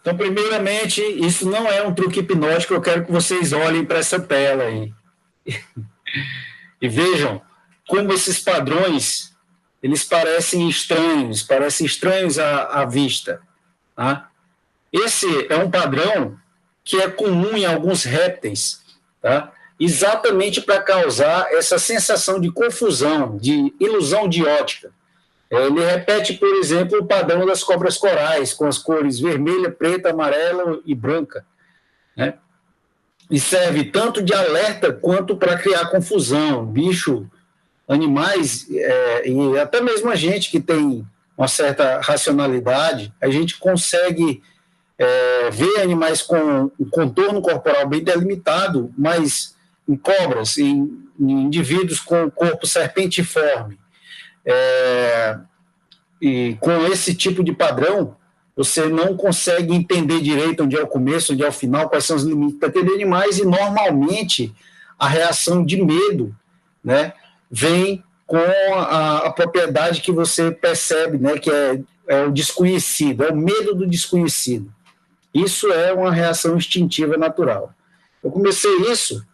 Então, primeiramente, isso não é um truque hipnótico, eu quero que vocês olhem para essa tela aí. E vejam como esses padrões, eles parecem estranhos à vista. Tá? Esse é um padrão que é comum em alguns répteis, tá? Exatamente para causar essa sensação de confusão, de ilusão de ótica. Ele repete, por exemplo, o padrão das cobras corais, com as cores vermelha, preta, amarela e branca, né? E serve tanto de alerta quanto para criar confusão. Bicho, animais, e até mesmo a gente que tem uma certa racionalidade, a gente consegue ver animais com um contorno corporal bem delimitado, mas em cobras, em indivíduos com corpo serpentiforme, e com esse tipo de padrão, você não consegue entender direito onde é o começo, onde é o final, quais são os limites daquele animais, e normalmente a reação de medo, né, vem com a propriedade que você percebe, né, que é o desconhecido, é o medo do desconhecido. Isso é uma reação instintiva natural. Eu comecei isso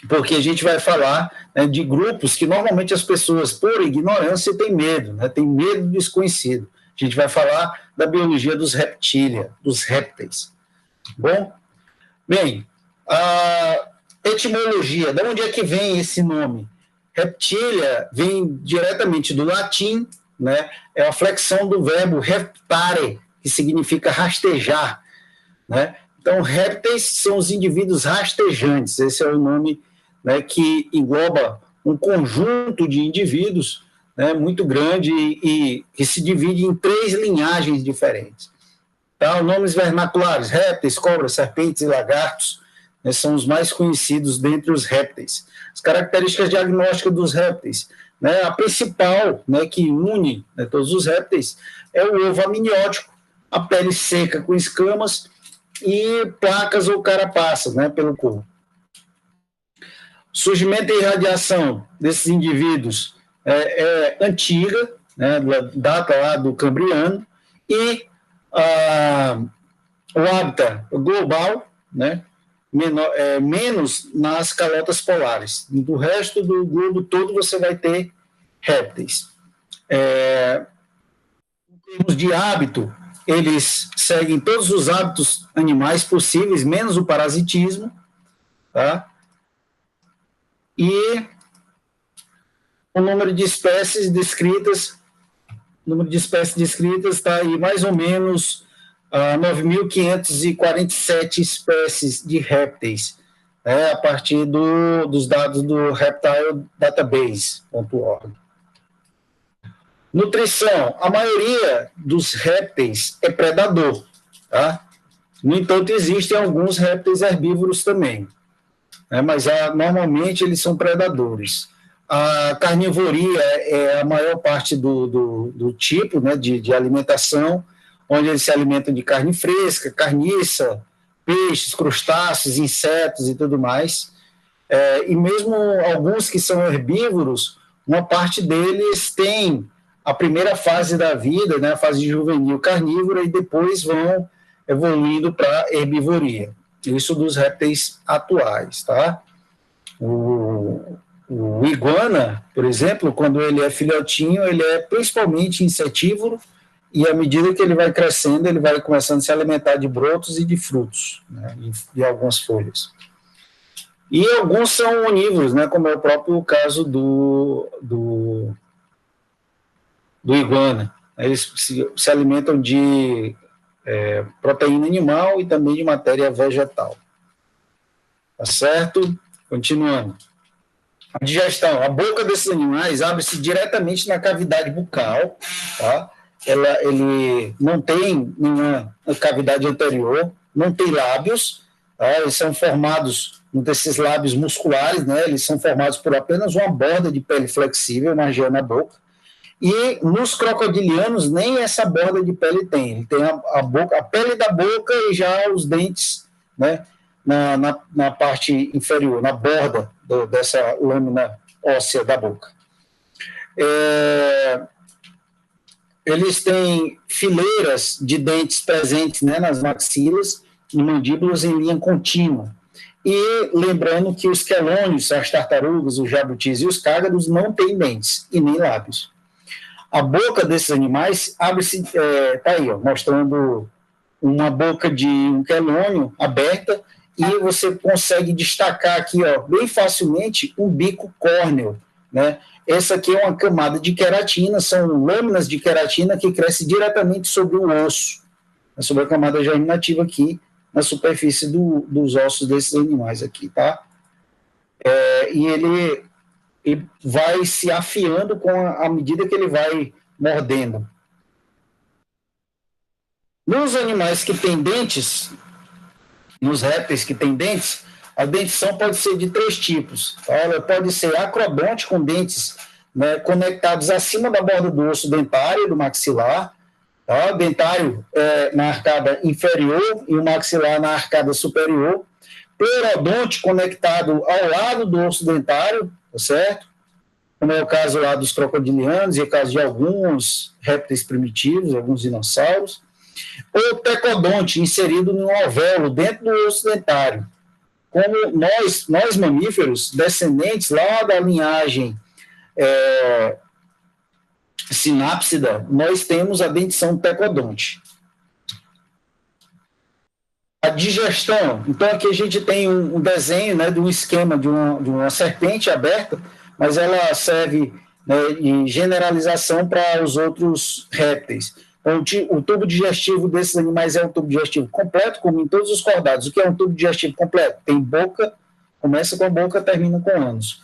porque a gente vai falar, né, de grupos que normalmente as pessoas, por ignorância, têm medo, né, têm medo do desconhecido. A gente vai falar da biologia dos reptília, dos répteis. Bom, bem, a etimologia, de onde é que vem esse nome? Reptília vem diretamente do latim, né, é a flexão do verbo reptare, que significa rastejar, né? Então, répteis são os indivíduos rastejantes, esse é o nome, né, que engloba um conjunto de indivíduos, né, muito grande e que se divide em 3 linhagens diferentes. Tá? Nomes vernaculares: répteis, cobras, serpentes e lagartos, né, são os mais conhecidos dentre os répteis. As características diagnósticas dos répteis, né, a principal, né, que une, né, todos os répteis é o ovo amniótico, a pele seca com escamas e placas ou carapaças, né, pelo corpo. Surgimento e irradiação desses indivíduos é antiga, né, data lá do Cambriano, e o hábitat global, né, menos nas calotas polares. Do resto do globo todo você vai ter répteis. Em termos de hábito, eles seguem todos os hábitos animais possíveis, menos o parasitismo, tá? E o número de espécies descritas está aí mais ou menos 9.547 espécies de répteis, a partir dos dados do reptiledatabase.org. Nutrição: a maioria dos répteis é predador, tá? No entanto, existem alguns répteis herbívoros também, né? Mas normalmente eles são predadores. A carnivoria é a maior parte do tipo, né, de alimentação, onde eles se alimentam de carne fresca, carniça, peixes, crustáceos, insetos e tudo mais. E mesmo alguns que são herbívoros, uma parte deles tem a primeira fase da vida, né, a fase juvenil carnívora, e depois vão evoluindo para herbivoria. Isso dos répteis atuais, tá? O iguana, por exemplo, quando ele é filhotinho, ele é principalmente insetívoro, e à medida que ele vai crescendo, ele vai começando a se alimentar de brotos e de frutos, né, de algumas folhas. E alguns são onívoros, né, como é o próprio caso do iguana. Eles se alimentam de proteína animal e também de matéria vegetal. Tá certo? Continuando. A digestão: a boca desses animais abre-se diretamente na cavidade bucal, tá? Ele não tem nenhuma cavidade anterior, não tem lábios, tá? Eles são formados desses lábios musculares, né? Eles são formados por apenas uma borda de pele flexível margeando a boca. E nos crocodilianos nem essa borda de pele tem. Ele tem a pele da boca e já os dentes, né, na parte inferior, na borda dessa lâmina óssea da boca. eles têm fileiras de dentes presentes, né, nas maxilas e mandíbulas em linha contínua. E lembrando que os quelônios, as tartarugas, os jabutis e os cágados não têm dentes e nem lábios. A boca desses animais abre-se, tá aí, ó, mostrando uma boca de um quelônio aberta, e você consegue destacar aqui, ó, bem facilmente, um bico córneo, né? Essa aqui é uma camada de queratina, são lâminas de queratina que crescem diretamente sobre o osso, sobre a camada germinativa aqui, na superfície dos ossos desses animais aqui, tá? E ele vai se afiando à medida que ele vai mordendo. Nos animais que têm dentes, nos répteis que têm dentes, a dentição pode ser de 3 tipos. Tá? Ela pode ser acrodonte, com dentes, né, conectados acima da borda do osso dentário, do maxilar, tá? Dentário na arcada inferior e o maxilar na arcada superior. Plerodonte conectado ao lado do osso dentário, tá certo? Como é o caso lá dos crocodilianos e o caso de alguns répteis primitivos, alguns dinossauros. Ou tecodonte inserido no alvéolo dentro do osso dentário. Como nós mamíferos, descendentes lá da linhagem sinápsida, nós temos a dentição tecodonte. A digestão, então aqui a gente tem um desenho, né, de um esquema de uma serpente aberta, mas ela serve, né, de generalização para os outros répteis. Então, o tubo digestivo desses animais é um tubo digestivo completo, como em todos os cordados. O que é um tubo digestivo completo? Tem boca, começa com a boca, termina com ânus.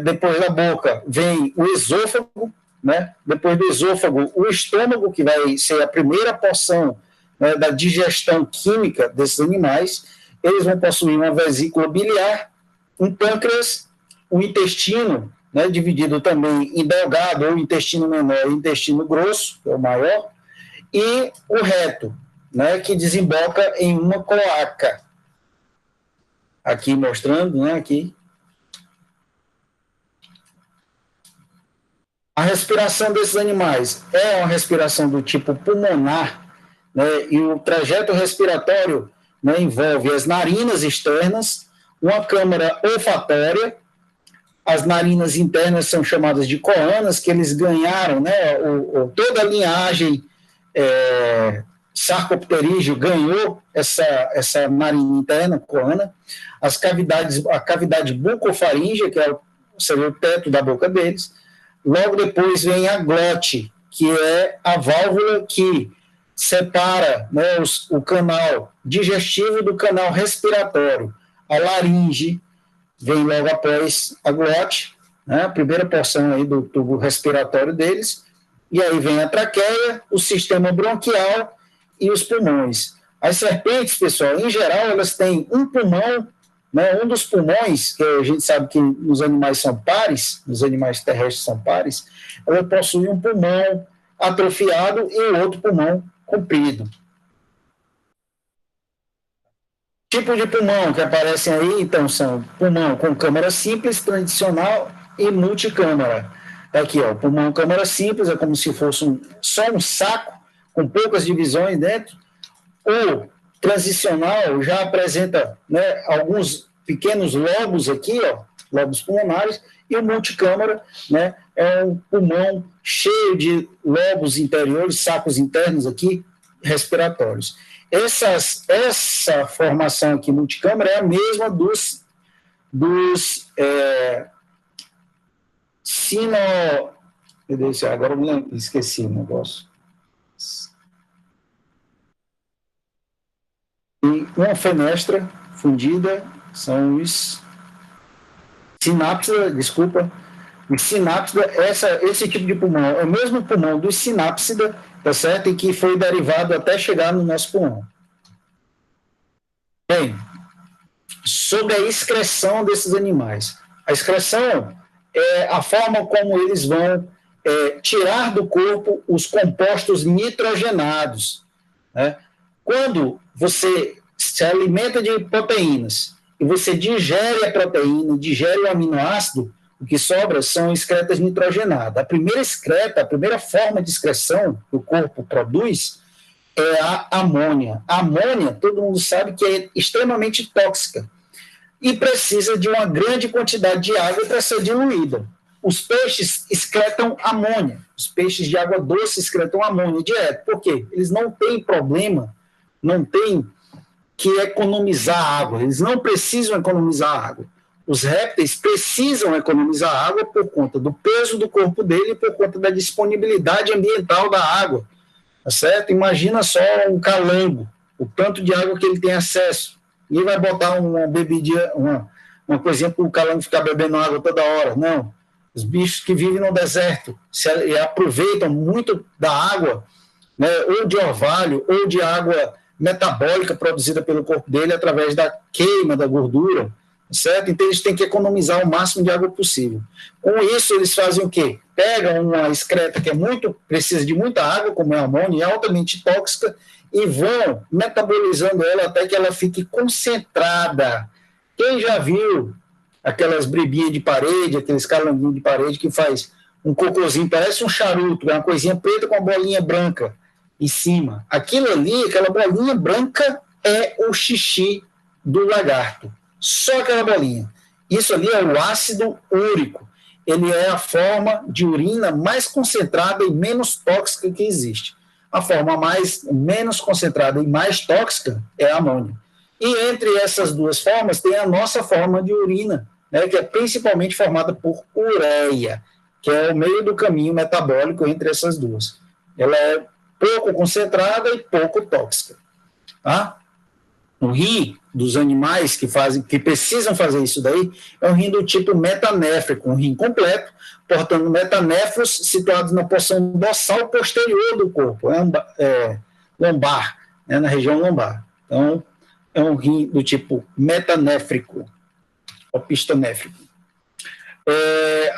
Depois da boca vem o esôfago, né? Depois do esôfago, o estômago, que vai ser a primeira porção, né, da digestão química desses animais. Eles vão possuir uma vesícula biliar, um pâncreas, um intestino, né, dividido também em delgado, ou intestino menor e intestino grosso, que é o maior, e o reto, né, que desemboca em uma cloaca. Aqui mostrando, né, aqui. A respiração desses animais é uma respiração do tipo pulmonar, né, e o trajeto respiratório, né, envolve as narinas externas, uma câmara olfatória, as narinas internas são chamadas de coanas, que eles ganharam, né, toda a linhagem sarcopterígeo ganhou essa narina interna, coana, a cavidade bucofaríngea, que seria o teto da boca deles. Logo depois vem a glote, que é a válvula que separa, né, o canal digestivo do canal respiratório. A laringe vem logo após a glote, né, a primeira porção aí do tubo respiratório deles, e aí vem a traqueia, o sistema bronquial e os pulmões. As serpentes, pessoal, em geral, elas têm um pulmão, né, um dos pulmões, que a gente sabe que nos animais são pares, nos animais terrestres são pares, ela possui um pulmão atrofiado e o outro pulmão comprido. Tipo de pulmão que aparecem aí, então, são pulmão com câmara simples, tradicional e multicâmara. Tá aqui, ó, pulmão câmara simples, é como se fosse só um saco, com poucas divisões dentro. O transicional já apresenta, né, alguns pequenos lobos aqui, ó, lobos pulmonares, e o multicâmara, né, é um pulmão cheio de lobos interiores, sacos internos aqui, respiratórios. Essa formação aqui multicâmara é a mesma dos sino... Agora eu esqueci o negócio. E uma fenestra fundida são os sinápsida, desculpa. Os sinápsida, esse tipo de pulmão é o mesmo pulmão dos sinápsida, tá certo? E que foi derivado até chegar no nosso pulmão. Bem, sobre a excreção desses animais. A excreção é a forma como eles vão tirar do corpo os compostos nitrogenados, né? Quando você se alimenta de proteínas e você digere a proteína, digere o aminoácido, O que sobra são excretas nitrogenadas. A primeira excreta, a primeira forma de excreção que o corpo produz é a amônia. A amônia, todo mundo sabe que é extremamente tóxica e precisa de uma grande quantidade de água para ser diluída. Os peixes excretam amônia. Os peixes de água doce excretam amônia direto. Por quê? Eles não têm problema, não têm que economizar água. Eles não precisam economizar água. Os répteis precisam economizar água por conta do peso do corpo dele e por conta da disponibilidade ambiental da água. Tá certo? Imagina só um calango, o tanto de água que ele tem acesso. Ninguém vai botar uma bebidinha, uma coisinha para o calango ficar bebendo água toda hora. Não. Os bichos que vivem no deserto e aproveitam muito da água, né, ou de orvalho, ou de água metabólica produzida pelo corpo dele através da queima da gordura, certo? Então eles têm que economizar o máximo de água possível. Com isso, eles fazem o quê? Pegam uma excreta que precisa de muita água, como é a amônia, é altamente tóxica, e vão metabolizando ela até que ela fique concentrada. Quem já viu aquelas bribinhas de parede, aqueles calanguinhos de parede que faz um cocôzinho, parece um charuto, é uma coisinha preta com uma bolinha branca em cima. Aquilo ali, aquela bolinha branca é o xixi do lagarto. Só aquela bolinha. Isso ali é o ácido úrico. Ele é a forma de urina mais concentrada e menos tóxica que existe. A forma menos concentrada e mais tóxica é a amônia. E entre essas duas formas tem a nossa forma de urina, né, que é principalmente formada por ureia, que é o meio do caminho metabólico entre essas duas. Ela é pouco concentrada e pouco tóxica. Tá? O rim dos animais que precisam fazer isso daí é um rim do tipo metanéfrico, um rim completo, portando metanéfros situados na porção dorsal posterior do corpo, lombar, né, na região lombar. Então, é um rim do tipo metanéfrico, opistonéfrico.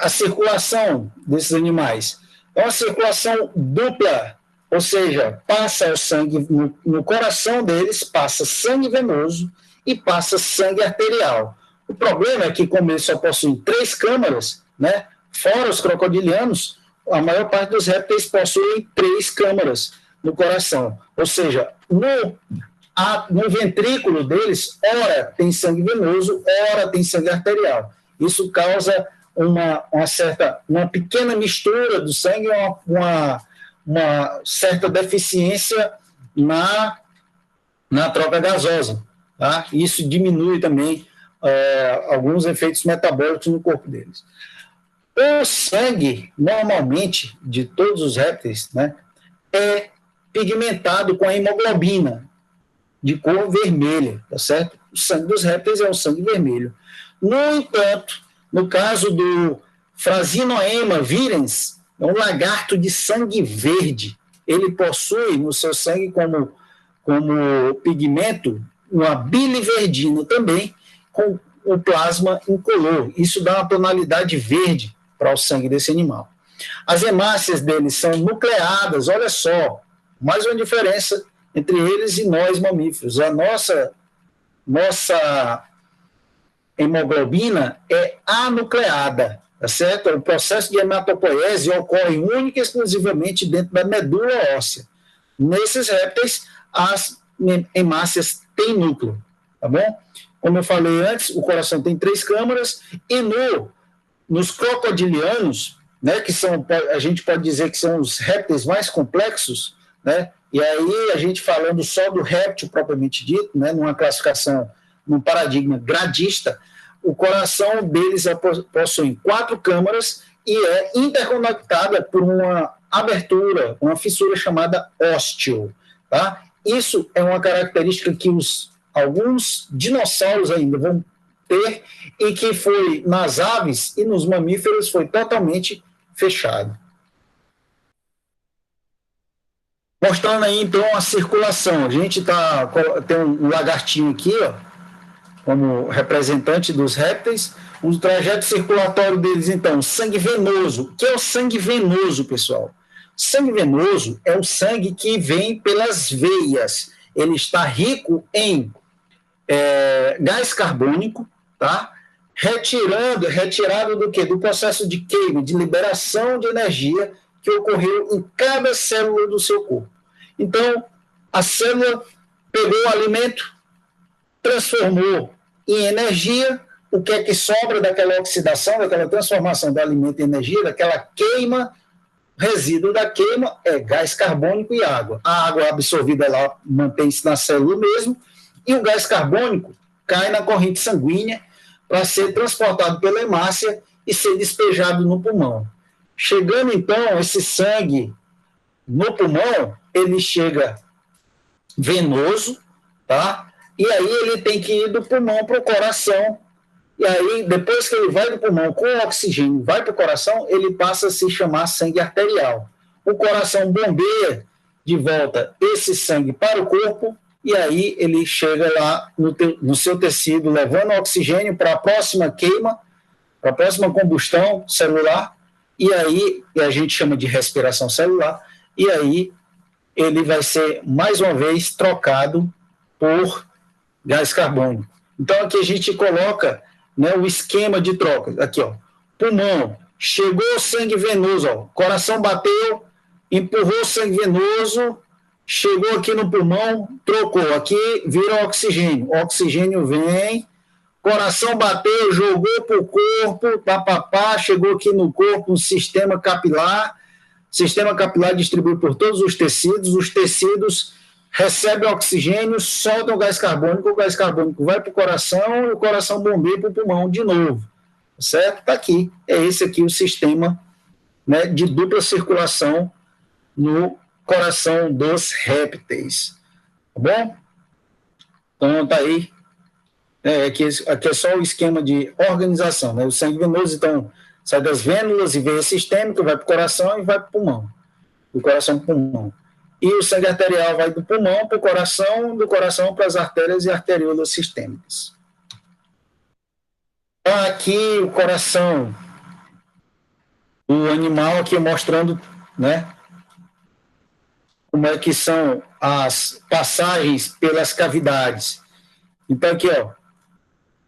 A circulação desses animais é uma circulação dupla, ou seja, passa o sangue no coração deles, passa sangue venoso e passa sangue arterial. O problema é que, como eles só possuem 3 câmaras, né, fora os crocodilianos, a maior parte dos répteis possuem 3 câmaras no coração. Ou seja, no ventrículo deles, ora tem sangue venoso, ora tem sangue arterial. Isso causa uma pequena mistura do sangue, uma certa deficiência na troca gasosa. Tá? Isso diminui também alguns efeitos metabólicos no corpo deles. O sangue, normalmente, de todos os répteis, né, é pigmentado com a hemoglobina, de cor vermelha, tá certo? O sangue dos répteis é o sangue vermelho. No entanto, no caso do Phrasinoema virens, é um lagarto de sangue verde. Ele possui no seu sangue como pigmento uma biliverdina também, com o plasma incolor. Isso dá uma tonalidade verde para o sangue desse animal. As hemácias deles são nucleadas, olha só, mais uma diferença entre eles e nós mamíferos. A nossa hemoglobina é anucleada, tá certo? O processo de hematopoiese ocorre única e exclusivamente dentro da medula óssea. Nesses répteis, as hemácias têm núcleo, tá bom? Como eu falei antes, o coração tem 3 câmaras e nos crocodilianos, né, que a gente pode dizer que são os répteis mais complexos, né? E aí a gente falando só do réptil propriamente dito, né, numa classificação, num paradigma gradista, o coração deles possui 4 câmaras e é interconectada por uma abertura, uma fissura chamada ósteo. Tá? Isso é uma característica que alguns dinossauros ainda vão ter e que foi nas aves e nos mamíferos foi totalmente fechado. Mostrando aí, então, a circulação. A gente tem um lagartinho aqui, ó, como representante dos répteis. O trajeto circulatório deles, então, sangue venoso. O que é o sangue venoso, pessoal? Sangue venoso é o sangue que vem pelas veias. Ele está rico em gás carbônico, tá? retirado do quê? Do processo de queima, de liberação de energia que ocorreu em cada célula do seu corpo. Então, a célula pegou o alimento, transformou em energia. O que é que sobra daquela oxidação, daquela transformação do alimento em energia, daquela queima? Resíduo da queima é gás carbônico e água. A água absorvida lá mantém-se na célula mesmo, e o gás carbônico cai na corrente sanguínea para ser transportado pela hemácia e ser despejado no pulmão. Chegando, então, esse sangue no pulmão, ele chega venoso, tá? E aí ele tem que ir do pulmão para o coração. E aí, depois que ele vai do pulmão com oxigênio, vai para o coração, ele passa a se chamar sangue arterial. O coração bombeia de volta esse sangue para o corpo, e aí ele chega lá no seu tecido, levando oxigênio para a próxima queima, para a próxima combustão celular, e aí a gente chama de respiração celular, e aí ele vai ser, mais uma vez, trocado por gás carbônico. Então, aqui a gente coloca, né, o esquema de troca. Aqui, ó, pulmão, chegou o sangue venoso, ó, coração bateu, empurrou o sangue venoso, chegou aqui no pulmão, trocou, aqui vira oxigênio. O oxigênio vem, coração bateu, jogou para o corpo, papapá, chegou aqui no corpo, um sistema capilar distribui por todos os tecidos recebem oxigênio, soltam o gás carbônico vai para o coração e o coração bombeia para o pulmão de novo, certo? Está aqui, é esse aqui o sistema, né, de dupla circulação no coração dos répteis, tá bom? Então está aí, aqui é só o esquema de organização, né? O sangue venoso, então, sai das vênulas e veia sistêmica, vai para o coração e vai para o pulmão, do coração para o pulmão. E o sangue arterial vai do pulmão para o coração, do coração para as artérias e arteriolas sistêmicas. Então, aqui o coração do animal, aqui mostrando, né, como é que são as passagens pelas cavidades. Então, aqui, ó,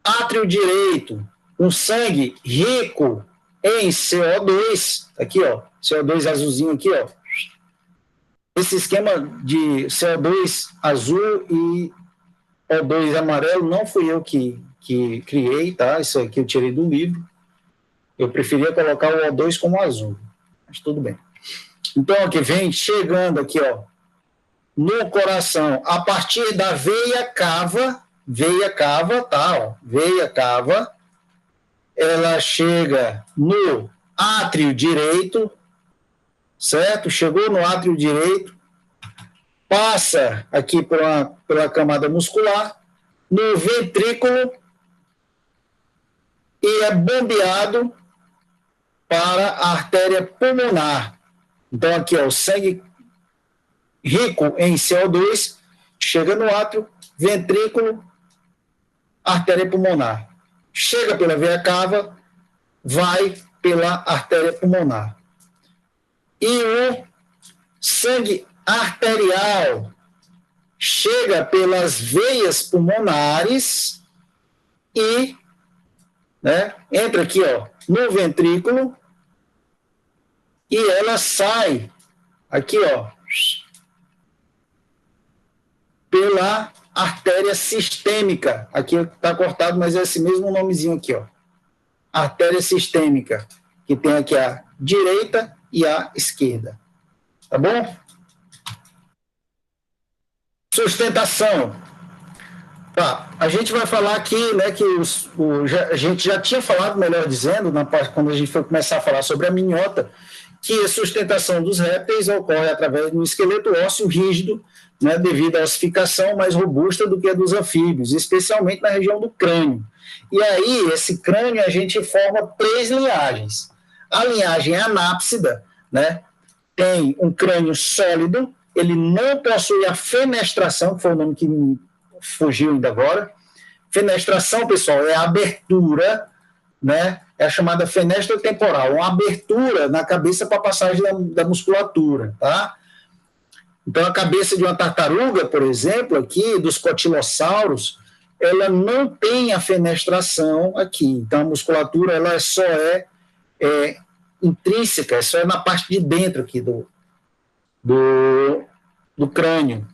átrio direito, um sangue rico em CO2, aqui, ó, CO2 azulzinho aqui, ó. Esse esquema de CO2 azul e O2 amarelo não fui eu que criei, tá? Isso aqui eu tirei do livro. Eu preferia colocar o O2 como azul, mas tudo bem. Então, aqui vem chegando aqui, ó, no coração, a partir da veia cava, tá? Ó, veia cava, ela chega no átrio direito, certo? Chegou no átrio direito, passa aqui pela camada muscular, no ventrículo e é bombeado para a artéria pulmonar. Então, aqui, ó, o sangue rico em CO2 chega no átrio, ventrículo, artéria pulmonar. Chega pela veia cava, vai pela artéria pulmonar. E o sangue arterial chega pelas veias pulmonares e, né, entra aqui, ó, no ventrículo e ela sai aqui, ó, pela artéria sistêmica. Aqui está cortado, mas é esse mesmo nomezinho aqui, ó. Artéria sistêmica, que tem aqui a direita e a esquerda. Tá bom? Sustentação. Tá, a gente vai falar aqui, né, que a gente já tinha falado, melhor dizendo, quando a gente foi começar a falar sobre a minhota, que a sustentação dos répteis ocorre através de um esqueleto ósseo rígido, né, devido à ossificação mais robusta do que a dos anfíbios, especialmente na região do crânio. E aí, esse crânio, a gente forma 3 linhagens. A linhagem anápsida, né, tem um crânio sólido, ele não possui a fenestração, que foi o nome que me fugiu ainda agora. Fenestração, pessoal, é a abertura, né, é a chamada fenestra temporal, uma abertura na cabeça para a passagem da musculatura, tá? Então, a cabeça de uma tartaruga, por exemplo, aqui, dos cotilossauros, ela não tem a fenestração aqui. Então, a musculatura ela só é intrínseca, só é na parte de dentro aqui do crânio,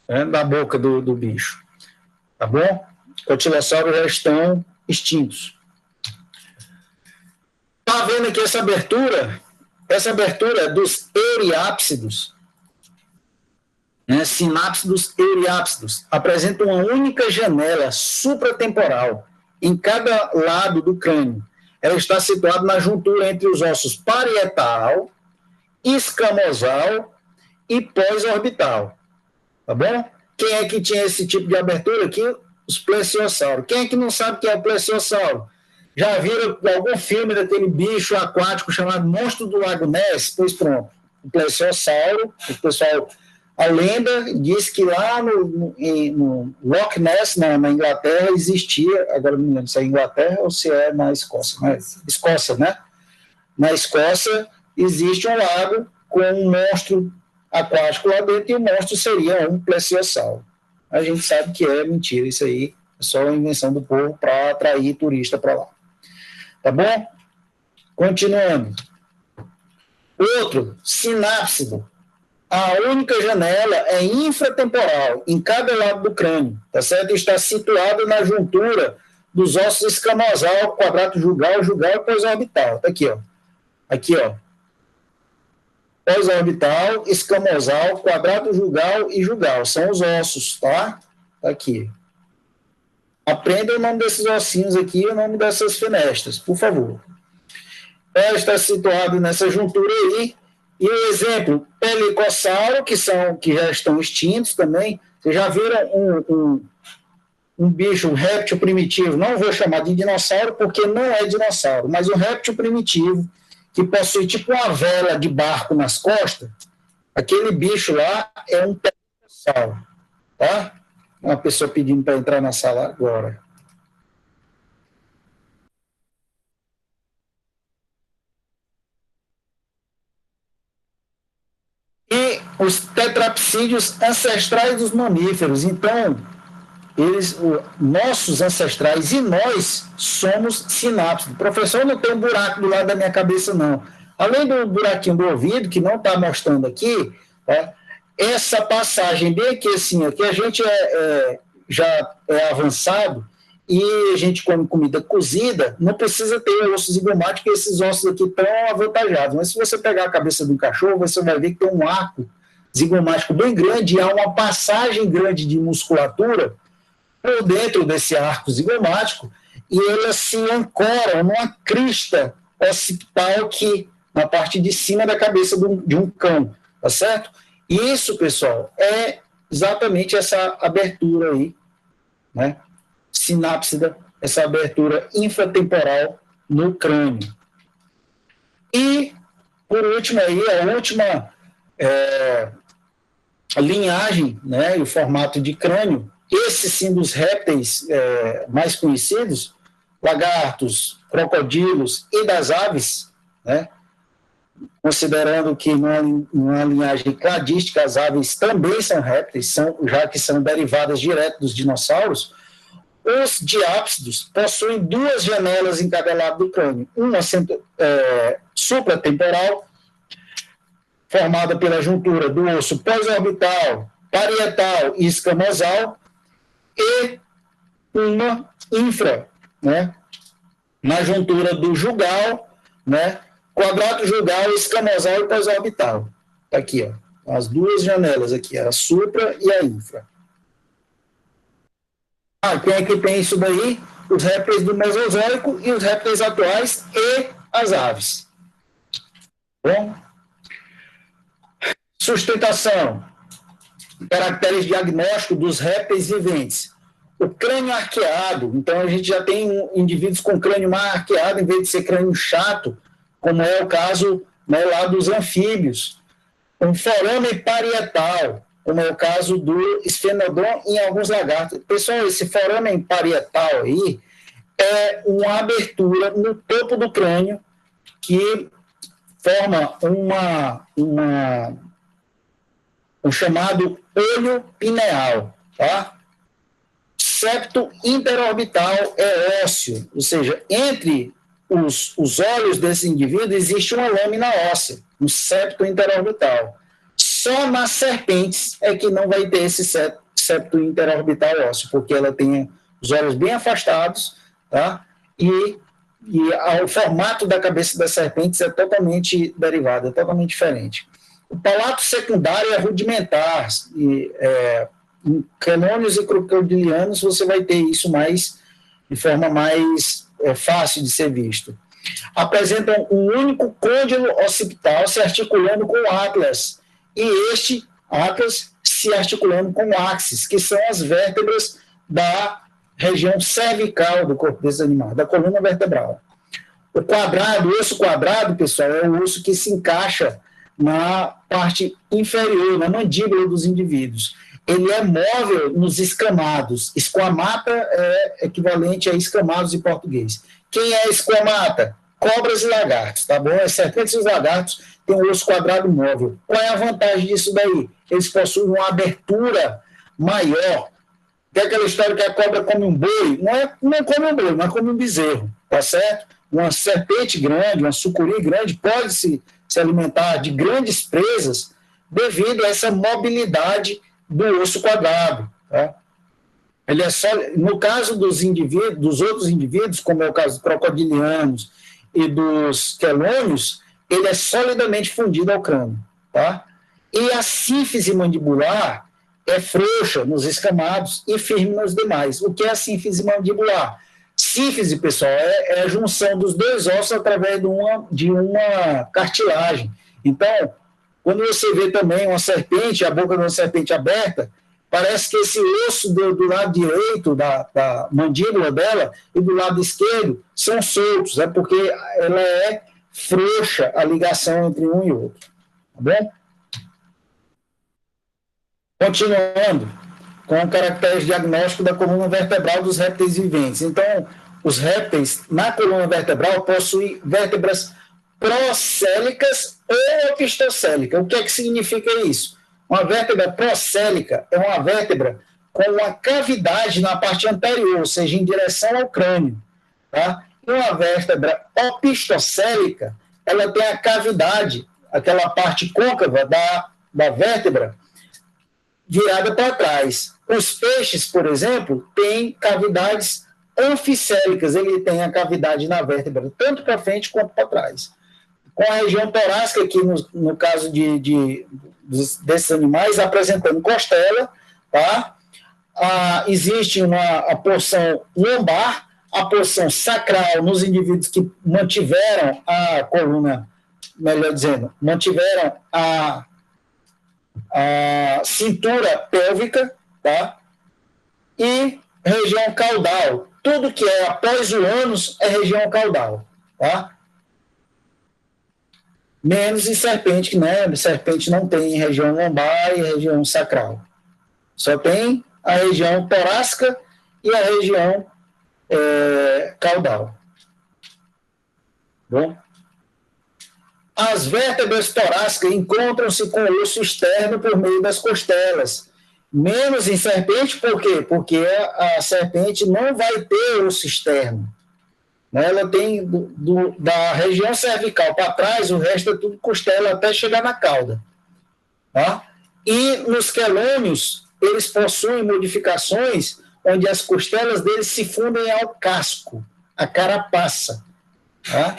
né, da boca do bicho. Tá bom? Os tilosauros já estão extintos. Está vendo aqui essa abertura? Essa abertura é dos euriápsidos, né, sinápsidos euriápsidos, apresenta uma única janela supratemporal em cada lado do crânio. Ela está situada na juntura entre os ossos parietal, escamosal e pós-orbital. Tá bom? Quem é que tinha esse tipo de abertura aqui? Os plesiosauros. Quem é que não sabe o que é o plesiosauro? Já viram algum filme daquele bicho aquático chamado Monstro do Lago Ness? Pois pronto. O plesiosauro, o pessoal, a lenda diz que lá no Loch Ness, na Inglaterra, existia, agora não me lembro se é Inglaterra ou se é na Escócia, né? Escócia, né? Na Escócia existe um lago com um monstro aquático lá dentro, e o monstro seria um plesiosauro. A gente sabe que é mentira isso aí, é só uma invenção do povo para atrair turista para lá. Tá bom? Continuando. Outro, sinápsido. A única janela é infratemporal, em cada lado do crânio, tá certo? Está situada na juntura dos ossos escamosal, quadrado jugal, jugal e pós-orbital. Tá aqui, ó. Aqui, ó. Pós-orbital, escamosal, quadrado jugal e jugal. São os ossos, tá? Tá aqui. Aprenda o nome desses ossinhos aqui e o nome dessas fenestras, por favor. Ela está situada nessa juntura aí. E o exemplo, pelicossauro, que já estão extintos também. Vocês já viram um bicho, um réptil primitivo, não vou chamar de dinossauro, porque não é dinossauro, mas um réptil primitivo, que possui tipo uma vela de barco nas costas, aquele bicho lá é um pelicossauro, tá? Uma pessoa pedindo para entrar na sala agora. E os tetrapsídeos ancestrais dos mamíferos. Então, nossos ancestrais e nós somos sinápsidos. Professor, não tem um buraco do lado da minha cabeça, não. Além do buraquinho do ouvido, que não está mostrando aqui, tá? Essa passagem bem aqui, assim, aqui a gente já é avançado e a gente come comida cozida, não precisa ter osso zigomático, porque esses ossos aqui estão avantajados. Mas se você pegar a cabeça de um cachorro, você vai ver que tem um arco zigomático bem grande e há uma passagem grande de musculatura por dentro desse arco zigomático, e elas se ancoram numa crista occipital aqui, na parte de cima da cabeça de um cão, tá certo? E isso, pessoal, é exatamente essa abertura aí, né? Sinápsida, essa abertura infratemporal no crânio. E, por último aí, a última linhagem, né, e o formato de crânio, esse sim dos répteis mais conhecidos, lagartos, crocodilos e das aves, né, considerando que numa linhagem cladística as aves também são répteis, já que são derivadas direto dos dinossauros, os diápsidos possuem duas janelas em cada lado do crânio, uma supratemporal, formada pela juntura do osso pós-orbital, parietal e escamosal, e uma infra, né, na juntura do jugal, né, quadrado jugal, escamosal e pós-orbital. Está aqui, ó, as duas janelas aqui, a supra e a infra. Quem é que tem isso daí? Os répteis do Mesozoico e os répteis atuais e as aves. Bom? Sustentação. Caracteres diagnósticos dos répteis viventes. O crânio arqueado, então a gente já tem indivíduos com crânio mais arqueado, em vez de ser crânio chato, como é o caso, né, lá dos anfíbios. Um forame parietal, como é o caso do esfenodon em alguns lagartos. Pessoal, esse forame parietal aí é uma abertura no topo do crânio que forma um chamado olho pineal, tá? septo interorbital é ósseo, ou seja, entre os olhos desse indivíduo existe uma lâmina óssea, um septo interorbital. Só nas serpentes é que não vai ter esse septo interorbital ósseo, porque ela tem os olhos bem afastados, tá? E o formato da cabeça das serpentes é totalmente derivado, é totalmente diferente. O palato secundário é rudimentar, em canônios e crocodilianos você vai ter isso de forma mais fácil de ser visto. Apresentam um único côndilo occipital se articulando com o atlas, e este atlas se articulando com o axis, que são as vértebras da região cervical do corpo desse animal, da coluna vertebral. O osso quadrado, pessoal, é o osso que se encaixa na parte inferior, na mandíbula dos indivíduos. Ele é móvel nos escamados. Esquamata é equivalente a escamados em português. Quem é esquamata? Cobras e lagartos, tá bom? As serpentes e os lagartos têm um osso quadrado móvel. Qual é a vantagem disso daí? Eles possuem uma abertura maior. Tem aquela história que a cobra come um boi, não come um boi, mas come um bezerro, tá certo? Uma serpente grande, uma sucuri grande, pode se alimentar de grandes presas devido a essa mobilidade do osso quadrado, tá? Ele é só, no caso dos outros indivíduos, como é o caso dos crocodilianos e dos quelônios, ele é solidamente fundido ao crânio, tá? E a sínfise mandibular é frouxa nos escamados e firme nos demais. O que é a sínfise mandibular? Sínfise, pessoal, é a junção dos dois ossos através de uma cartilagem. Então, quando você vê também uma serpente, a boca de uma serpente aberta, parece que esse osso do lado direito da mandíbula dela e do lado esquerdo são soltos, porque ela é frouxa a ligação entre um e outro. Tá bom? Continuando com o caractere diagnóstico da coluna vertebral dos répteis viventes. Então, os répteis na coluna vertebral possuem vértebras procélicas ou opistocélicas. O que é que significa isso? Uma vértebra procélica é uma vértebra com uma cavidade na parte anterior, ou seja, em direção ao crânio. Tá? E uma vértebra opistocélica, ela tem a cavidade, aquela parte côncava da vértebra, virada para trás. Os peixes, por exemplo, têm cavidades anficélicas, ele tem a cavidade na vértebra, tanto para frente quanto para trás. Com a região torácica, aqui no caso desses animais, apresentando costela, tá? Existe a porção lombar, a porção sacral nos indivíduos que mantiveram a coluna, melhor dizendo, mantiveram a cintura pélvica, tá? E região caudal. Tudo que é após o ânus é região caudal, tá? Menos em serpente, né? Serpente não tem região lombar e região sacral. Só tem a região torácica e a região caudal. Bom? As vértebras torácicas encontram-se com o osso externo por meio das costelas. Menos em serpente, por quê? Porque a serpente não vai ter osso externo. Ela tem da região cervical para trás, o resto é tudo costela até chegar na cauda. Tá? E nos quelônios, eles possuem modificações onde as costelas deles se fundem ao casco, a carapaça. Tá?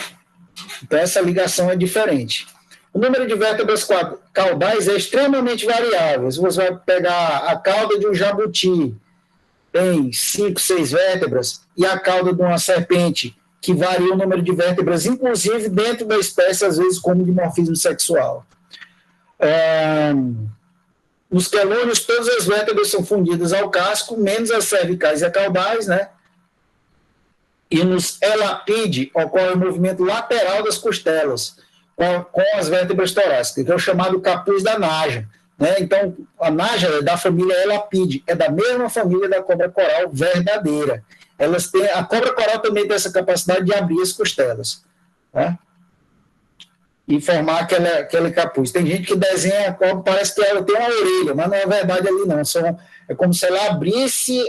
Então, essa ligação é diferente. O número de vértebras caudais é extremamente variável. Se você vai pegar a cauda de um jabuti, tem 5, 6 vértebras, e a cauda de uma serpente, que varia o número de vértebras, inclusive dentro da espécie, às vezes, como dimorfismo sexual. Nos quelônios, todas as vértebras são fundidas ao casco, menos as cervicais e a caudais, né? E nos elapide ocorre o movimento lateral das costelas, com as vértebras torácicas, que é o chamado capuz da naja. Né? Então, a naja é da família elapide, é da mesma família da cobra coral verdadeira. A cobra coral também tem essa capacidade de abrir as costelas, tá? E formar aquele capuz. Tem gente que desenha a cobra, parece que ela tem uma orelha, mas não é verdade ali não. É como se ela abrisse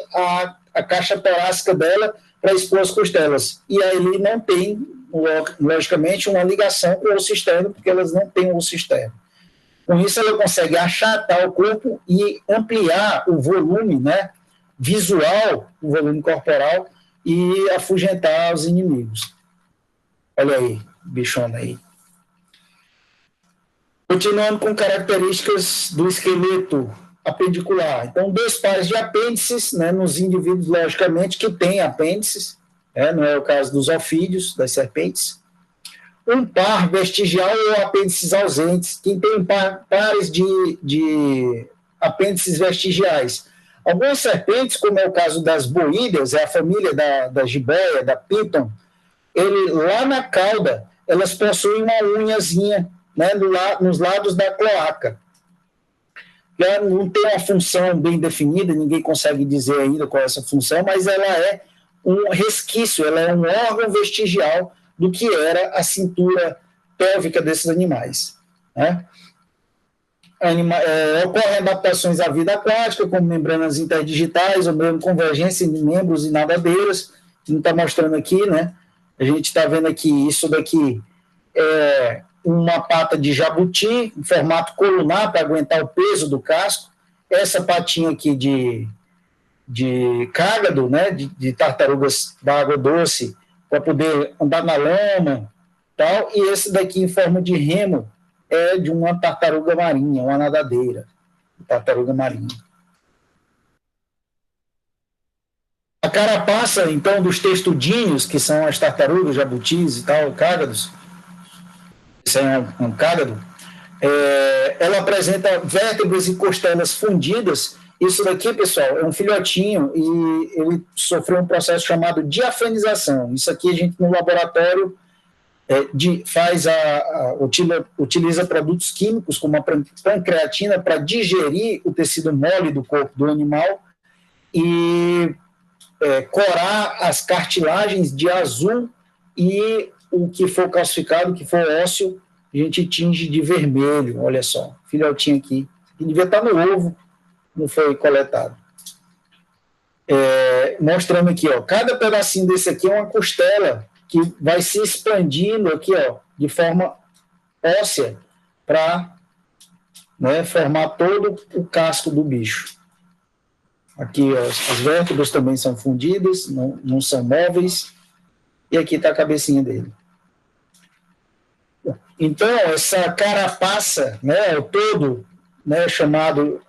a caixa torácica dela para expor as costelas. E aí ele não tem, logicamente, uma ligação com o osso externo, porque elas não têm osso externo. Com isso, ela consegue achatar o corpo e ampliar o volume, né, visual, o volume corporal, e afugentar os inimigos. Olha aí, bichona aí. Continuando com características do esqueleto apendicular. Então, 2 pares de apêndices, né, nos indivíduos, logicamente, que têm apêndices, não é o caso dos ofídeos, das serpentes. 1 par vestigial ou apêndices ausentes. Quem tem pares de apêndices vestigiais? Algumas serpentes, como é o caso das boídeas, é a família da jiboia, da piton, lá na cauda, elas possuem uma unhazinha, né, nos lados da cloaca. Não tem uma função bem definida, ninguém consegue dizer ainda qual é essa função, mas ela é um resquício, ela é um órgão vestigial do que era a cintura pélvica desses animais. Né? Ocorrem adaptações à vida aquática, como membranas interdigitais, ou mesmo convergência de membros e nadadeiras, que não está mostrando aqui, né? A gente está vendo aqui, isso daqui é uma pata de jabuti, em formato colunar, para aguentar o peso do casco. Essa patinha aqui de cágado, né? De tartarugas da água doce, para poder andar na lama, tal. E esse daqui, em forma de remo, é de uma tartaruga marinha, uma nadadeira, tartaruga marinha. A carapaça, então, dos textudinhos, que são as tartarugas, jabutis e tal, cágados, esse é um cágado, ela apresenta vértebras e costelas fundidas. Isso daqui, pessoal, é um filhotinho e ele sofreu um processo chamado diafanização. Isso aqui a gente, no laboratório, utiliza produtos químicos, como a pancreatina, para digerir o tecido mole do corpo do animal e corar as cartilagens de azul, e o que for calcificado, o que for ósseo, a gente tinge de vermelho. Olha só, filhotinho aqui, que devia estar no ovo, não foi coletado. Mostrando aqui, ó, cada pedacinho desse aqui é uma costela que vai se expandindo aqui, ó, de forma óssea, para, né, formar todo o casco do bicho. Aqui, ó, as vértebras também são fundidas, não são móveis, e aqui está a cabecinha dele. Então, essa carapaça, né, o todo, né, chamado,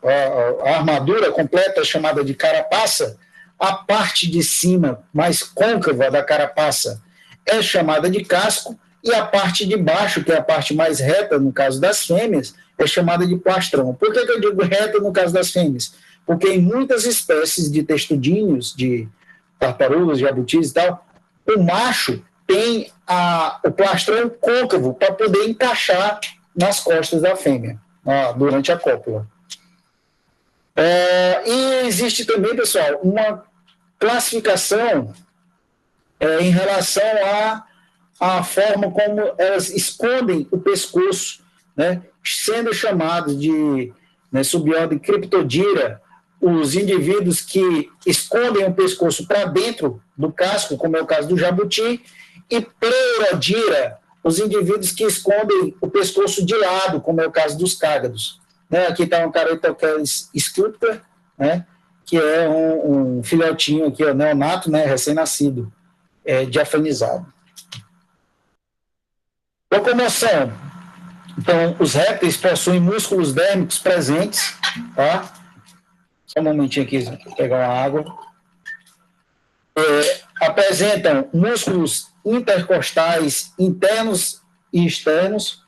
a armadura completa chamada de carapaça, a parte de cima mais côncava da carapaça é chamada de casco, e a parte de baixo, que é a parte mais reta, no caso das fêmeas, é chamada de plastrão. Por que eu digo reta no caso das fêmeas? Porque em muitas espécies de textudinhos, de tartarugas, jabutis e tal, o macho tem o plastrão côncavo para poder encaixar nas costas da fêmea, durante a cópula. E existe também, pessoal, uma classificação em relação à forma como elas escondem o pescoço, né, sendo chamados de, né, subordem Cryptodira, os indivíduos que escondem o pescoço para dentro do casco, como é o caso do jabuti, e Pleurodira, os indivíduos que escondem o pescoço de lado, como é o caso dos cágados. Né, aqui está um Cariotocheles scripta, né, que é um filhotinho aqui, ó, neonato, né, recém-nascido, diafanizado. Locomoção. Então, os répteis possuem músculos dérmicos presentes, tá? Só um momentinho aqui, vou pegar uma água. Apresentam músculos intercostais internos e externos.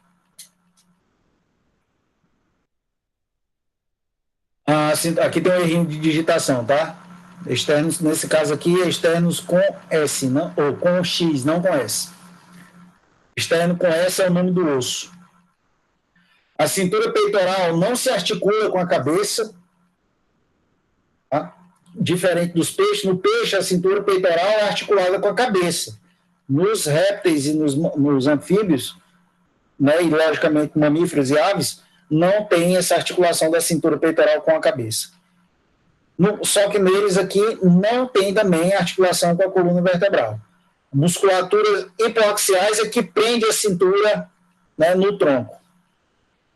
Aqui tem um errinho de digitação, tá? Externos, nesse caso aqui, é externos com S, não, ou com X, não com S. Externo com S é o nome do osso. A cintura peitoral não se articula com a cabeça, tá? Diferente dos peixes. No peixe, a cintura peitoral é articulada com a cabeça. Nos répteis e nos anfíbios, né, e logicamente mamíferos e aves, não tem essa articulação da cintura peitoral com a cabeça. Só que neles aqui não tem também articulação com a coluna vertebral. Musculaturas hipoaxiais é que prende a cintura, né, no tronco.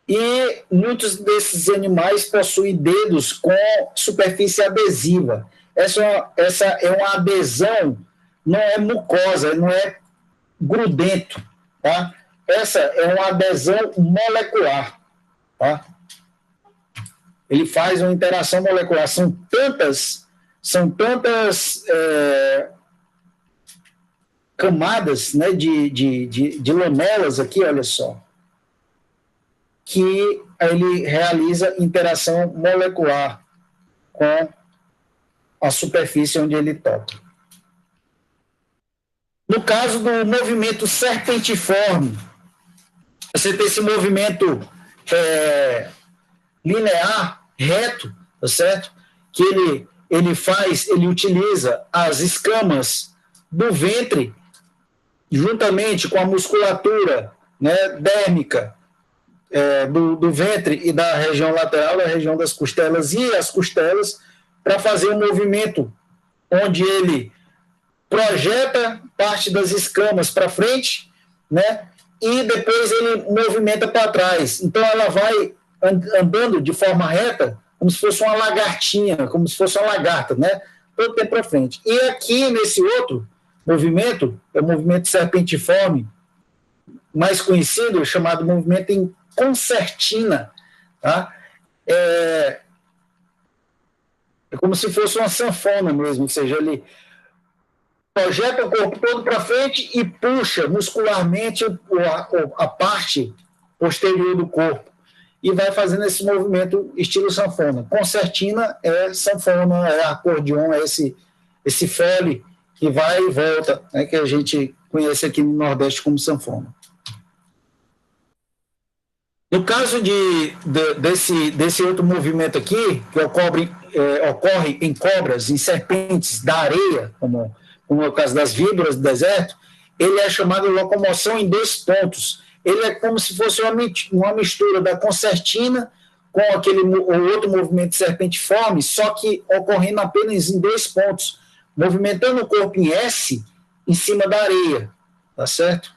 E muitos desses animais possuem dedos com superfície adesiva. Essa é uma adesão, não é mucosa, não é grudento, tá? Essa é uma adesão molecular, tá? Ele faz uma interação molecular. São tantas camadas, né, de lamelas aqui, olha só, que ele realiza interação molecular com a superfície onde ele toca. No caso do movimento serpentiforme, você tem esse movimento linear, reto, tá certo? Que ele utiliza as escamas do ventre juntamente com a musculatura, né, dérmica do ventre e da região lateral, da região das costelas e as costelas, para fazer um movimento onde ele projeta parte das escamas para frente, né, e depois ele movimenta para trás. Então ela vai andando de forma reta, como se fosse uma lagartinha, como se fosse uma lagarta, né, todo tempo para frente. E aqui, nesse outro movimento, é o movimento serpentiforme, mais conhecido, chamado movimento em concertina, tá? É como se fosse uma sanfona mesmo, ou seja, ele projeta o corpo todo para frente e puxa muscularmente a parte posterior do corpo e vai fazendo esse movimento estilo sanfona. Concertina é sanfona, é acordeon, é esse fole que vai e volta, né, que a gente conhece aqui no Nordeste como sanfona. No caso desse outro movimento aqui, que ocorre em cobras, em serpentes da areia, como é o caso das víboras do deserto, ele é chamado de locomoção em 2 pontos. Ele é como se fosse uma mistura da concertina com o outro movimento serpentiforme, só que ocorrendo apenas em 2 pontos, movimentando o corpo em S em cima da areia, tá certo?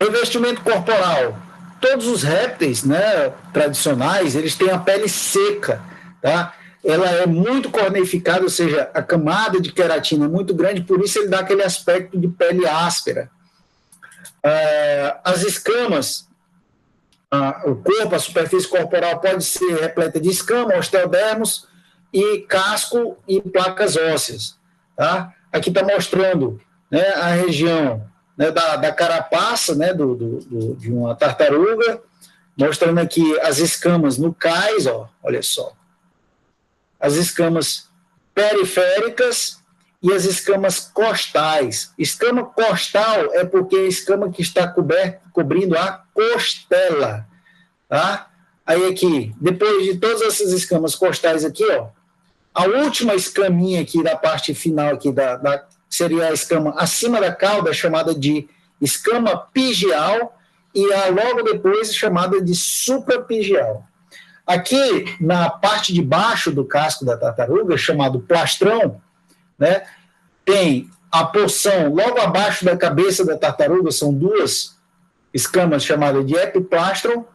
Revestimento corporal. Todos os répteis, né, tradicionais, eles têm a pele seca, tá? Ela é muito cornificada, ou seja, a camada de queratina é muito grande, por isso ele dá aquele aspecto de pele áspera. As escamas, o corpo, a superfície corporal pode ser repleta de escama, osteodermos e casco e placas ósseas, tá? Aqui está mostrando, né, a região, né, da carapaça, né, de uma tartaruga, mostrando aqui as escamas no cais, ó, olha só, as escamas periféricas e as escamas costais. Escama costal é porque é a escama que está cobrindo a costela, tá? Aí aqui, depois de todas essas escamas costais aqui, ó, a última escaminha aqui da parte final aqui seria a escama acima da cauda, chamada de escama pigial, e logo depois chamada de suprapigial. Aqui, na parte de baixo do casco da tartaruga, chamado plastrão, né, tem a porção logo abaixo da cabeça da tartaruga, são 2 escamas chamadas de epiplastron,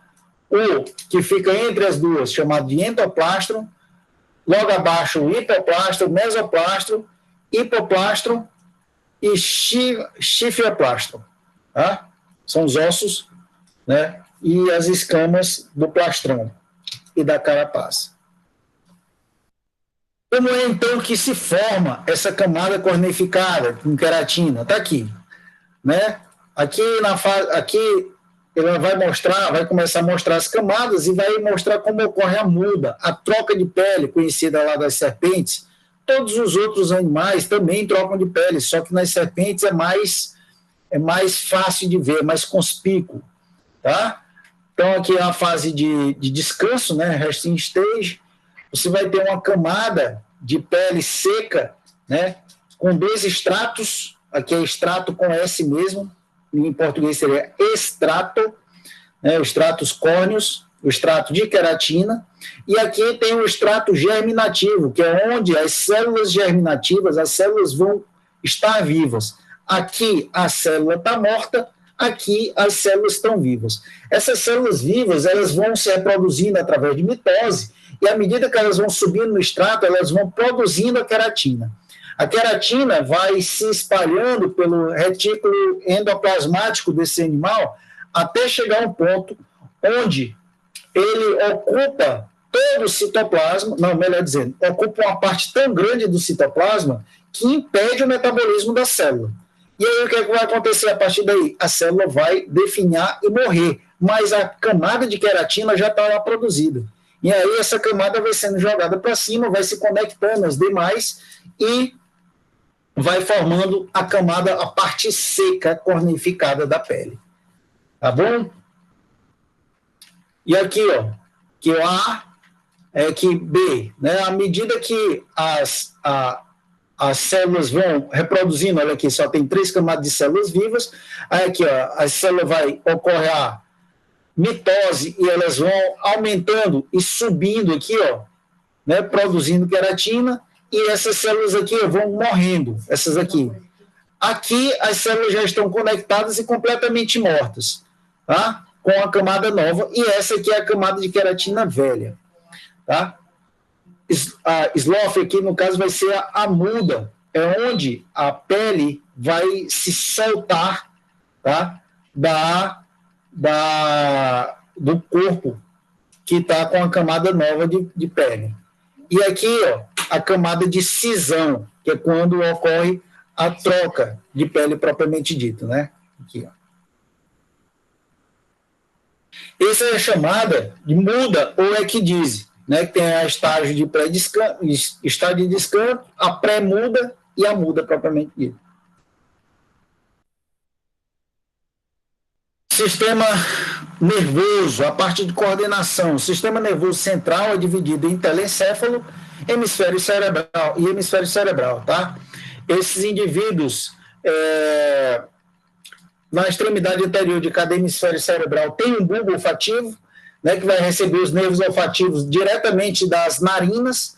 o que fica entre as duas, chamado de entoplastron, logo abaixo o hipoplastron, mesoplastron, hipoplastron e chifioplastron, tá? São os ossos, né, e as escamas do plastrão e da carapaça. Como é então que se forma essa camada cornificada com queratina? Está aqui, né? Aqui ela vai começar a mostrar as camadas e vai mostrar como ocorre a muda, a troca de pele, conhecida lá das serpentes. Todos os outros animais também trocam de pele, só que nas serpentes é mais fácil de ver, mais conspícuo, tá? Então, aqui é a fase de descanso, né, resting stage. Você vai ter uma camada de pele seca, né, com 2 estratos, aqui é extrato com S mesmo, em português seria estrato, né, os estratos córneos, o extrato de queratina, e aqui tem o extrato germinativo, que é onde as células germinativas, as células vão estar vivas. Aqui a célula está morta, aqui as células estão vivas. Essas células vivas, elas vão se reproduzindo através de mitose, e à medida que elas vão subindo no extrato, elas vão produzindo a queratina. A queratina vai se espalhando pelo retículo endoplasmático desse animal até chegar a um ponto onde ele ocupa todo o citoplasma, não, melhor dizendo, ocupa uma parte tão grande do citoplasma que impede o metabolismo da célula. E aí o que, é que vai acontecer a partir daí? A célula vai definhar e morrer, mas a camada de queratina já está lá produzida. E aí essa camada vai sendo jogada para cima, vai se conectando às demais e vai formando a camada, a parte seca, cornificada da pele. Tá bom? E aqui, ó, que o A é que B, né? À medida que as células vão reproduzindo, olha aqui, só tem 3 camadas de células vivas, aí aqui, ó, a célula vai ocorrer a mitose e elas vão aumentando e subindo aqui, ó, né, produzindo queratina, e essas células aqui ó, vão morrendo, essas aqui. Aqui as células já estão conectadas e completamente mortas, tá? Com a camada nova, e essa aqui é a camada de queratina velha, tá? A slough aqui, no caso, vai ser a muda, é onde a pele vai se soltar, tá? Do corpo que está com a camada nova de pele. E aqui, ó, a camada de cisão, que é quando ocorre a troca de pele propriamente dita, né? Aqui, ó. Essa é a chamada de muda ou equidise, né? Que tem a estágio de estágio de descanso, a pré-muda e a muda propriamente dita. Sistema nervoso, a parte de coordenação. O sistema nervoso central é dividido em telencéfalo, hemisfério cerebral, tá? Esses indivíduos, na extremidade anterior de cada hemisfério cerebral, tem um bulbo olfativo, né, que vai receber os nervos olfativos diretamente das narinas.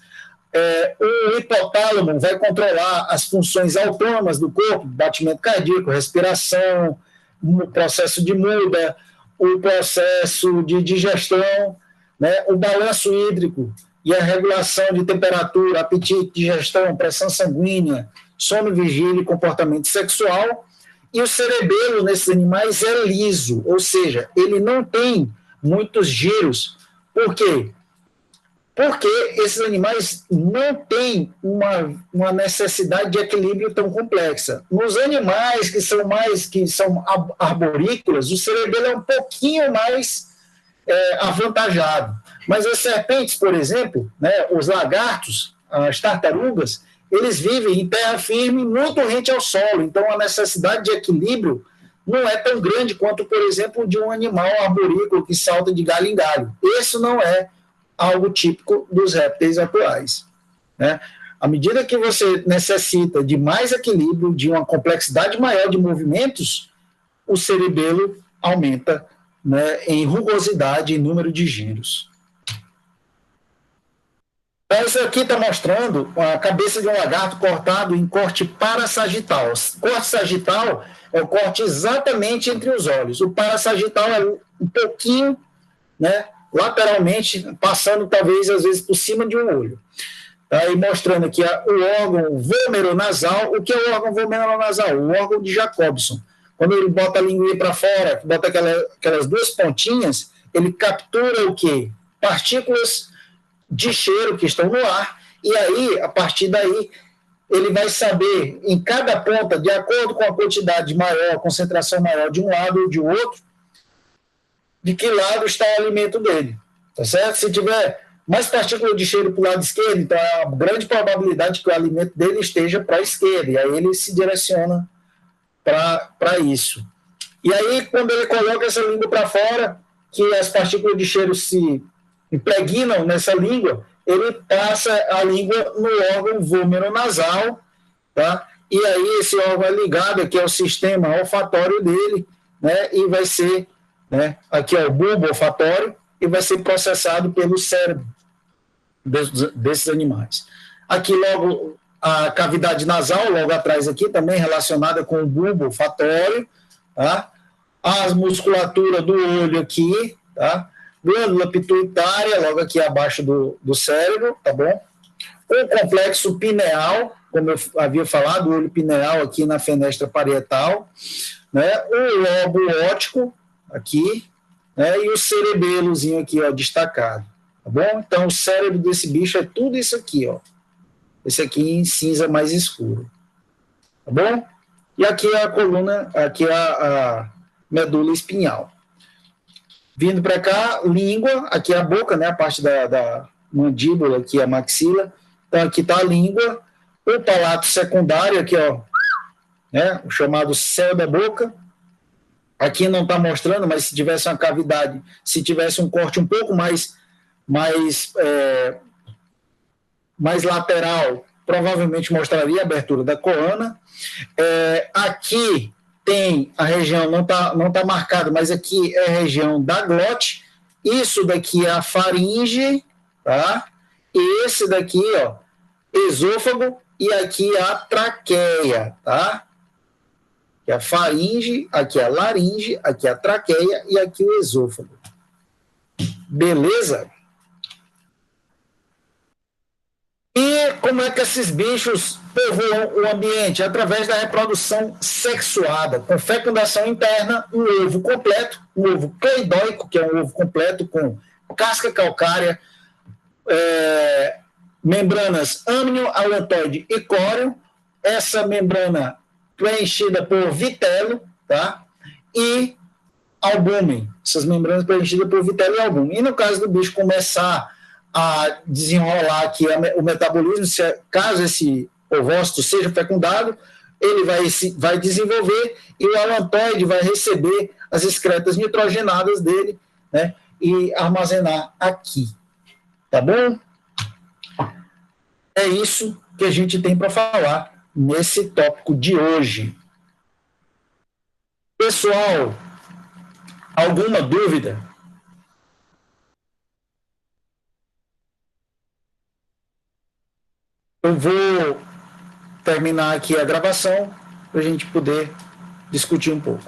O hipotálamo vai controlar as funções autônomas do corpo, batimento cardíaco, respiração, o processo de muda, o processo de digestão, né, o balanço hídrico e a regulação de temperatura, apetite, digestão, pressão sanguínea, sono, vigília e comportamento sexual. E o cerebelo nesses animais é liso, ou seja, ele não tem muitos giros. Por quê? Porque esses animais não têm uma necessidade de equilíbrio tão complexa. Nos animais que são arborícolas, o cerebelo é um pouquinho mais avantajado. Mas as serpentes, por exemplo, né, os lagartos, as tartarugas, eles vivem em terra firme, muito rente ao solo. Então, a necessidade de equilíbrio não é tão grande quanto, por exemplo, de um animal arborícola que salta de galho em galho. Isso não é algo típico dos répteis atuais, né? À medida que você necessita de mais equilíbrio, de uma complexidade maior de movimentos, o cerebelo aumenta, né, em rugosidade e número de giros. Então, isso aqui está mostrando a cabeça de um lagarto cortado em corte parassagital. Corte sagital é o corte exatamente entre os olhos. O parassagital é um pouquinho, né, lateralmente, passando talvez às vezes por cima de um olho. Tá? E mostrando aqui o órgão vomeronasal. O que é o órgão vomeronasal? O órgão de Jacobson. Quando ele bota a linguinha para fora, bota aquelas 2 pontinhas, ele captura o quê? Partículas de cheiro que estão no ar, e aí, a partir daí, ele vai saber, em cada ponta, de acordo com a quantidade maior, a concentração maior de um lado ou de outro, de que lado está o alimento dele, tá certo? Se tiver mais partícula de cheiro para o lado esquerdo, então há grande probabilidade que o alimento dele esteja para a esquerda, e aí ele se direciona para isso. E aí, quando ele coloca essa língua para fora, que as partículas de cheiro se impregnam nessa língua, ele passa a língua no órgão vomeronasal, tá? E aí esse órgão é ligado aqui ao sistema olfatório dele, né? E vai ser, né, aqui é o bulbo olfatório, e vai ser processado pelo cérebro desses animais. Aqui logo a cavidade nasal, logo atrás aqui, também relacionada com o bulbo olfatório, tá? A musculatura do olho aqui, tá? Glândula pituitária, logo aqui abaixo do cérebro, tá bom? O complexo pineal, como eu havia falado, o olho pineal aqui na fenestra parietal, né? O lobo óptico aqui, né? E o cerebelozinho aqui, ó, destacado, tá bom? Então, o cérebro desse bicho é tudo isso aqui, ó. Esse aqui em cinza mais escuro, tá bom? E aqui é a coluna, aqui é a medula espinhal. Vindo para cá, língua, aqui é a boca, né? A parte da mandíbula, aqui é a maxila. Então, aqui está a língua. O palato secundário, aqui, ó, né? O chamado céu da boca. Aqui não está mostrando, mas se tivesse uma cavidade, se tivesse um corte um pouco mais lateral, provavelmente mostraria a abertura da coana. Aqui tem a região, não tá marcado, mas aqui é a região da glote. Isso daqui é a faringe, tá? E esse daqui, ó, esôfago, e aqui a traqueia, tá? Aqui é a faringe, aqui é a laringe, aqui é a traqueia e aqui o esôfago. Beleza? E como é que esses bichos povoam o ambiente? Através da reprodução sexuada, com fecundação interna, um ovo completo, um ovo cleidóico, que é um ovo completo com casca calcária, membranas âmnio, alantoide e córeo, essa membrana preenchida por vitelo, tá? E albúmen, essas membranas preenchidas por vitelo e albúmen. E no caso do bicho começar a desenrolar aqui o metabolismo, caso esse ovócito seja fecundado, ele vai desenvolver e o alantoide vai receber as excretas nitrogenadas dele, né, e armazenar aqui. Tá bom? É isso que a gente tem para falar nesse tópico de hoje. Pessoal, alguma dúvida? Eu vou terminar aqui a gravação para a gente poder discutir um pouco.